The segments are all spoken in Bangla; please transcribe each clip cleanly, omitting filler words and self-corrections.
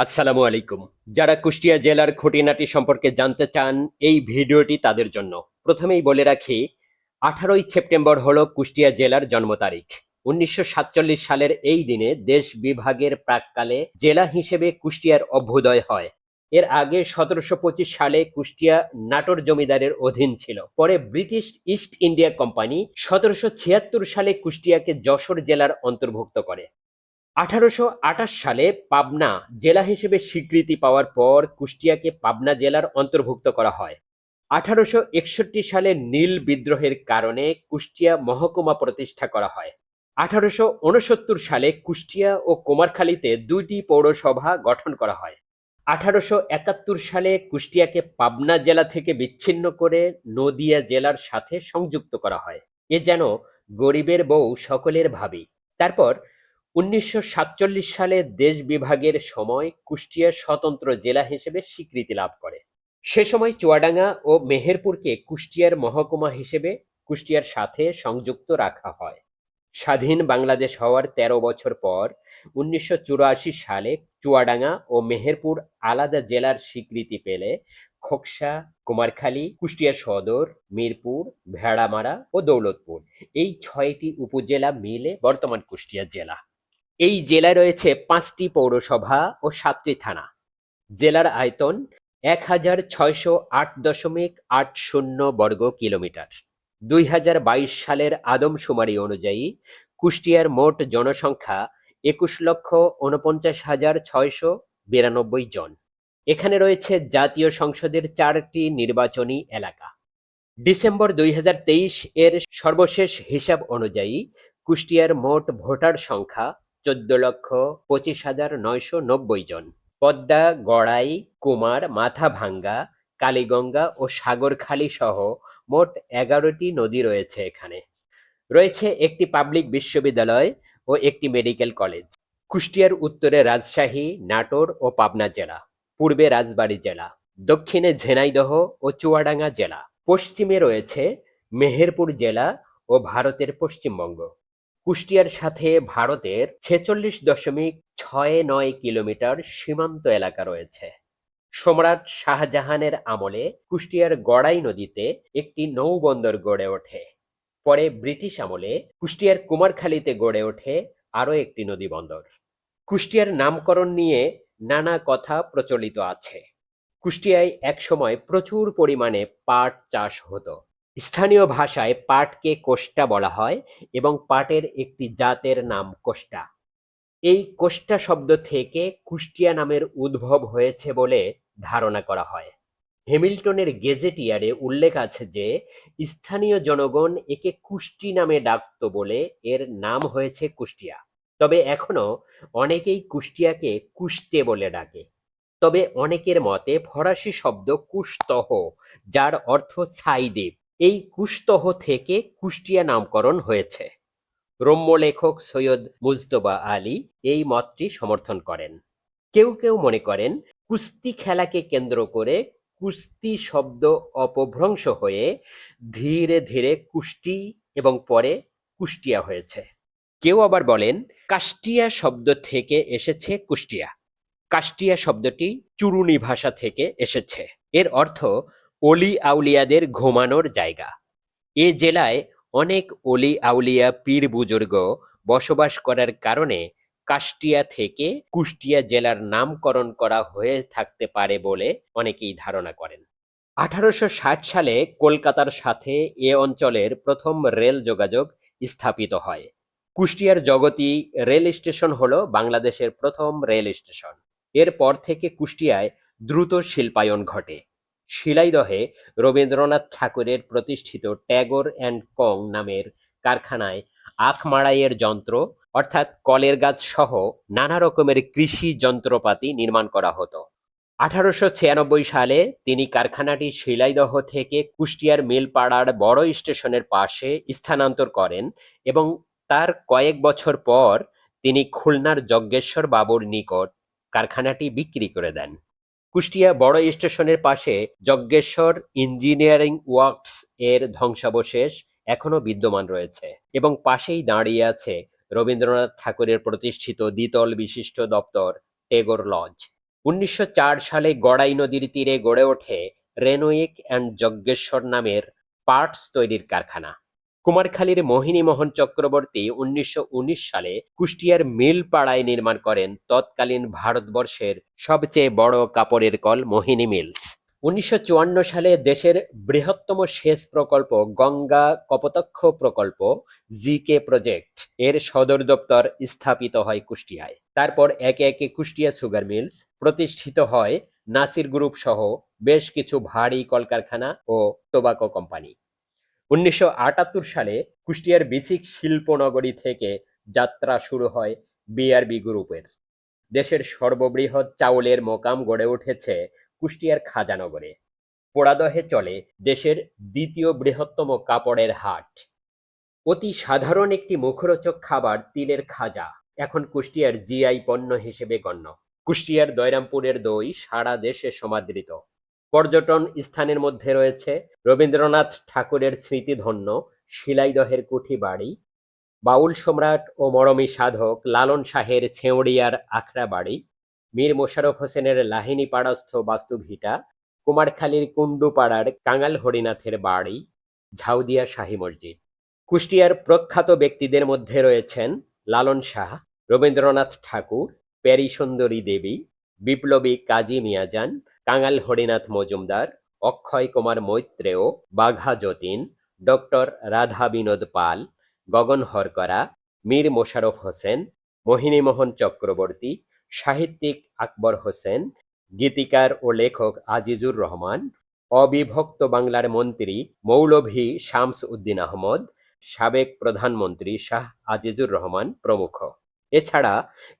আসসালামু আলাইকুম। যারা কুষ্টিয়া জেলার খুঁটিনাটি সম্পর্কে জানতে চান, এই ভিডিওটি তাদের জন্য। প্রথমেই বলে রাখি, 18ই সেপ্টেম্বর হলো কুষ্টিয়া জেলার জন্ম তারিখ। 1947 সালের এই দিনে দেশ বিভাগের প্রাক্কালে জেলা হিসেবে কুষ্টিয়ার অভ্যুদয় হয়। এর আগে 1725 সালে কুষ্টিয়া নাটোর জমিদারের অধীন ছিল। পরে ব্রিটিশ ইস্ট ইন্ডিয়া কোম্পানি 1776 সালে কুষ্টিয়াকে যশোর জেলার অন্তর্ভুক্ত করে। 1828 সালে পাবনা জেলা হিসেবে স্বীকৃতি পাওয়ার পর কুষ্টিয়াকে পাবনা জেলার অন্তর্ভুক্ত করা হয়। 1861 সালে নীল বিদ্রোহের কারণে কুষ্টিয়া মহকুমা প্রতিষ্ঠা করা হয়। 1869 সালে কুষ্টিয়া ও কুমারখালীতে দুইটি পৌরসভা গঠন করা হয়। 1871 সালে কুষ্টিয়াকে পাবনা জেলা থেকে বিচ্ছিন্ন করে নদিয়া জেলার সাথে সংযুক্ত করা হয়। এ যেন গরিবের বউ সকলের ভাবি। তারপর 1947 সালে দেশ বিভাগের সময় কুষ্টিয়া স্বতন্ত্র জেলা হিসেবে স্বীকৃতি লাভ করে। সে সময় চুয়াডাঙ্গা ও মেহেরপুরকে কুষ্টিয়ার মহকুমা হিসেবে কুষ্টিয়ার সাথে সংযুক্ত রাখা হয়। স্বাধীন বাংলাদেশ হওয়ার ১৩ বছর পর 1984 সালে চুয়াডাঙ্গা ও মেহেরপুর আলাদা জেলার স্বীকৃতি পেলে খোকসা, কুমারখালী, কুষ্টিয়া সদর, মিরপুর, ভেড়ামারা ও দৌলতপুর এই ৬টি উপজেলা মিলে বর্তমান কুষ্টিয়া জেলা। এই জেলায় রয়েছে ৫টি পৌরসভা ও ৭টি থানা। জেলার আয়তন ১,৬০৮.৮০ বর্গ কিলোমিটার। ২০২২ সালের আদমশুমারি অনুযায়ী কুষ্টিয়ার মোট জনসংখ্যা ২১,৪৯,৬৯২ জন। এখানে রয়েছে জাতীয় সংসদের ৪টি নির্বাচনী এলাকা। ডিসেম্বর ২০২৩ এর সর্বশেষ হিসাব অনুযায়ী কুষ্টিয়ার মোট ভোটার সংখ্যা ১৪,২৫,৯৯০ জন। পদ্মা, গড়াই, কুমার, মাথাভাঙ্গা, কালীগঙ্গা ও সাগরখালী সহ মোট ১১টি নদী রয়েছে এখানে। রয়েছে একটি পাবলিক বিশ্ববিদ্যালয় ও একটি মেডিকেল কলেজ। কুষ্টিয়ার উত্তরে রাজশাহী, নাটোর ও পাবনা জেলা, পূর্বে রাজবাড়ী জেলা, দক্ষিণে ঝিনাইদহ ও চুয়াডাঙ্গা জেলা, পশ্চিমে রয়েছে মেহেরপুর জেলা ও ভারতের পশ্চিমবঙ্গ। কুষ্টিয়ার সাথে ভারতের ৪৬.৬৯ কিলোমিটার সীমান্ত এলাকা রয়েছে। সম্রাট শাহজাহানের আমলে কুষ্টিয়ার গড়াই নদীতে একটি নৌবন্দর গড়ে ওঠে। পরে ব্রিটিশ আমলে কুষ্টিয়ার কুমারখালীতে গড়ে ওঠে আরও একটি নদীবন্দর। কুষ্টিয়ার নামকরণ নিয়ে নানা কথা প্রচলিত আছে। কুষ্টিয়ায় একসময় প্রচুর পরিমাণে পাট চাষ হতো। স্থানীয় ভাষায় পাটকে কোষ্টা বলা হয় এবং পাটের একটি জাতের নাম কোষ্টা। এই কোষ্টা শব্দ থেকে কুষ্টিয়া নামের উদ্ভব হয়েছে বলে ধারণা করা হয়। হ্যামিল্টনের গেজেটিয়ারে উল্লেখ আছে যে স্থানীয় জনগণ একে কুষ্টি নামে ডাকত বলে এর নাম হয়েছে কুষ্টিয়া। তবে এখনো অনেকেই কুষ্টিয়াকে কুষ্টে বলে ডাকে। তবে অনেকের মতে ফরাসি শব্দ কুশতহ, যার অর্থ ছাইদ্বীপ, এই কুশতহ থেকে কুষ্টিয়া নামকরণ হয়েছে। রম্য লেখক সৈয়দ মুজতবা আলী এই মতটি সমর্থন করেন। কেউ কেউ মনে করেন কুস্তি খেলাকে কেন্দ্র করে কুস্তি শব্দ অপভ্রংশ হয়ে ধীরে ধীরে কুষ্টি এবং পরে কুষ্টিয়া হয়েছে। কেউ আবার বলেন কাষ্টিয়া শব্দ থেকে এসেছে কুষ্টিয়া। কাষ্টিয়া শব্দটি চুরুনি ভাষা থেকে এসেছে। এর অর্থ অলি আউলিয়াদের ঘুমানোর জায়গা। এ জেলায় অনেক অলি আউলিয়া পীর বুজুর্গ বসবাস করার কারণে কাষ্টিয়া থেকে কুষ্টিয়া জেলার নামকরণ করা হয়ে থাকতে পারে বলে অনেকেই ধারণা করেন। 1860 সালে কলকাতার সাথে এ অঞ্চলের প্রথম রেল যোগাযোগ স্থাপিত হয়। কুষ্টিয়ার জগতী রেল স্টেশন হল বাংলাদেশের প্রথম রেল স্টেশন। এরপর থেকে কুষ্টিয়ায় দ্রুত শিল্পায়ন ঘটে। শিলাইদহে রবীন্দ্রনাথ ঠাকুরের প্রতিষ্ঠিত ট্যাগর অ্যান্ড কং নামের কারখানায় আখ মাড়াইয়ের যন্ত্র অর্থাৎ কলের গাছ সহ নানা রকমের কৃষি যন্ত্রপাতি নির্মাণ করা হতো। 1896 সালে তিনি কারখানাটি শিলাইদহ থেকে কুষ্টিয়ার মিলপাড়ার বড় স্টেশনের পাশে স্থানান্তর করেন এবং তার কয়েক বছর পর তিনি খুলনার যজ্ঞেশ্বর বাবুর নিকট কারখানাটি বিক্রি করে দেন। কুষ্টিয়া বড় স্টেশনের পাশে যজ্ঞেশ্বর ইঞ্জিনিয়ারিং ওয়ার্কস এর ধ্বংসাবশেষ এখনো বিদ্যমান রয়েছে এবং পাশেই দাঁড়িয়ে আছে রবীন্দ্রনাথ ঠাকুরের প্রতিষ্ঠিত দ্বিতল বিশিষ্ট দপ্তর টেগোর লজ। ১৯০৪ সালে গড়াই নদীর তীরে গড়ে ওঠে রেনোইক অ্যান্ড যজ্ঞেশ্বর নামের পার্টস তৈরির কারখানা। কুমারখালীর মোহিনীমোহন চক্রবর্তী ১৯১৯ সালে কুষ্টিয়ার মিলপাড়ায় নির্মাণ করেন তৎকালীন ভারতবর্ষের সবচেয়ে বড় কাপড়ের কল মোহিনী মিলস। ১৯৫৪ সালে দেশের বৃহত্তম সেচ প্রকল্প গঙ্গা কপোতাক্ষ প্রকল্প জিকে প্রজেক্ট এর সদর দপ্তর স্থাপিত হয় কুষ্টিয়ায়। তারপর একে একে কুষ্টিয়া সুগার মিলস প্রতিষ্ঠিত হয়, নাসির গ্রুপ সহ বেশ কিছু ভারী কলকারখানা ও টোবাকো কোম্পানি। ১৯৭৮ সালে কুষ্টিয়ার বিসিক শিল্পনগরী থেকে যাত্রা শুরু হয় বিআরবি গ্রুপের। দেশের সর্ববৃহৎ চাউলের মোকাম গড়ে উঠেছে কুষ্টিয়ার খাজানগরে। পোড়াদহে চলে দেশের দ্বিতীয় বৃহত্তম কাপড়ের হাট। অতি সাধারণ একটি মুখরোচক খাবার তিলের খাজা এখন কুষ্টিয়ার জিআই পণ্য হিসেবে গণ্য। কুষ্টিয়ার দয়রামপুরের দই সারা দেশে সমাদৃত। পর্যটন স্থানের মধ্যে রয়েছে রবীন্দ্রনাথ ঠাকুরের স্মৃতিধন্য শিলাইদহের কুঠি বাড়ি, বাউল সম্রাট ও মরমী সাধক লালন শাহের ছেঁউড়িয়ার আখড়া বাড়ি, মীর মোশাররফ হোসেনের লাহিনী পাড়স্থ বাস্তুভিটা, কুমারখালীর কুণ্ডুপাড়ার কাঙাল হরিনাথের বাড়ি, ঝাউদিয়া শাহী মসজিদ। কুষ্টিয়ার প্রখ্যাত ব্যক্তিদের মধ্যে রয়েছেন লালন শাহ, রবীন্দ্রনাথ ঠাকুর, প্যারী সুন্দরী দেবী, বিপ্লবী কাজী মিয়াজান, কাঙাল হরিনাথ মজুমদার, অক্ষয় কুমার মৈত্রেয়, বাঘা যতীন, ডক্টর রাধা বিনোদ পাল, গগন হরকরা, মীর মোশাররফ হোসেন, মোহিনীমোহন চক্রবর্তী, সাহিত্যিক আকবর হোসেন, গীতিকার ও লেখক আজিজুর রহমান, অবিভক্ত বাংলার মন্ত্রী মৌলভী শামস উদ্দিন আহমদ, সাবেক প্রধানমন্ত্রী শাহ আজিজুর রহমান প্রমুখ। এছাড়া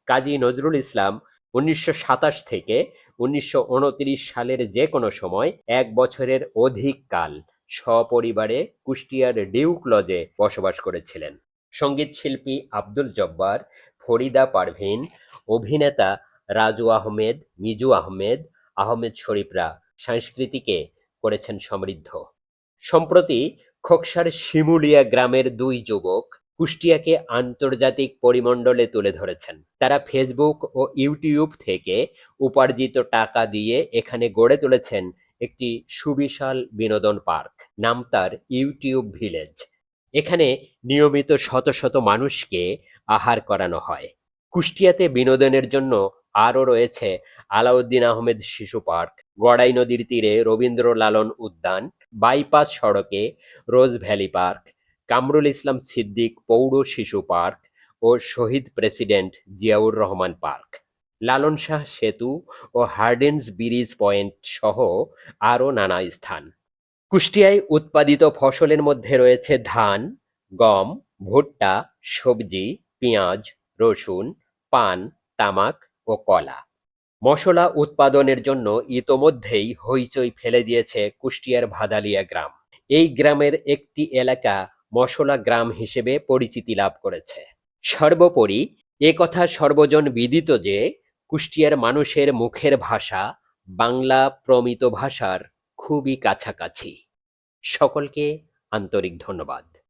কাজী নজরুল ইসলাম ১৯২৭ থেকে ১৯২৯ সালের যে কোনো সময় ১ বছরের অধিক কাল সপরিবারে কুষ্টিয়ার ডিউক লজে বসবাস করেছিলেন। সঙ্গীত শিল্পী আব্দুল জব্বার, ফরিদা পারভীন, অভিনেতা রাজু আহমেদ, মিজু আহমেদ, আহমেদ শরীফরা সংস্কৃতিকে করেছেন সমৃদ্ধ। সম্প্রতি খোকসার শিমুলিয়া গ্রামের ২ যুবক কুষ্টিয়াকে আন্তর্জাতিক পরিমণ্ডলে তুলে ধরেছেন। তারা ফেসবুক ও ইউটিউব থেকে উপার্জিত টাকা দিয়ে এখানে গড়ে তুলেছেন একটি সুবিশাল বিনোদন পার্ক। নাম তার ইউটিউব ভিলেজ। এখানে নিয়মিত শত শত মানুষকে আহার করানো হয়। কুষ্টিয়াতে বিনোদনের জন্য আরও রয়েছে আলাউদ্দিন আহমেদ শিশু পার্ক, গড়াই নদীর তীরে রবীন্দ্র লালন উদ্যান, বাইপাস সড়কে রোজ ভ্যালি পার্ক, কামরুল ইসলাম সিদ্দিক পৌর শিশু পার্ক ও শহীদ প্রেসিডেন্ট জিয়াউর রহমান পার্ক, লালন শাহ সেতু ও হার্ডিন্স ব্রিজ পয়েন্ট সহ আরও নানা স্থান। কুষ্টিয়ায় উৎপাদিত ফসলের মধ্যে রয়েছে ধান, গম, ভুট্টা, সবজি, পেঁয়াজ, রসুন, পান, তামাক ও কলা। মশলা উৎপাদনের জন্য ইতোমধ্যেই হইচই ফেলে দিয়েছে কুষ্টিয়ার ভাদালিয়া গ্রাম। এই গ্রামের একটি এলাকা মশলা গ্রাম হিসেবে পরিচিতি লাভ করেছে। সর্বোপরি একথা সর্বজন বিদিত যে কুষ্টিয়ার মানুষের মুখের ভাষা বাংলা প্রমিত ভাষার খুবই কাছাকাছি। সকলকে আন্তরিক ধন্যবাদ।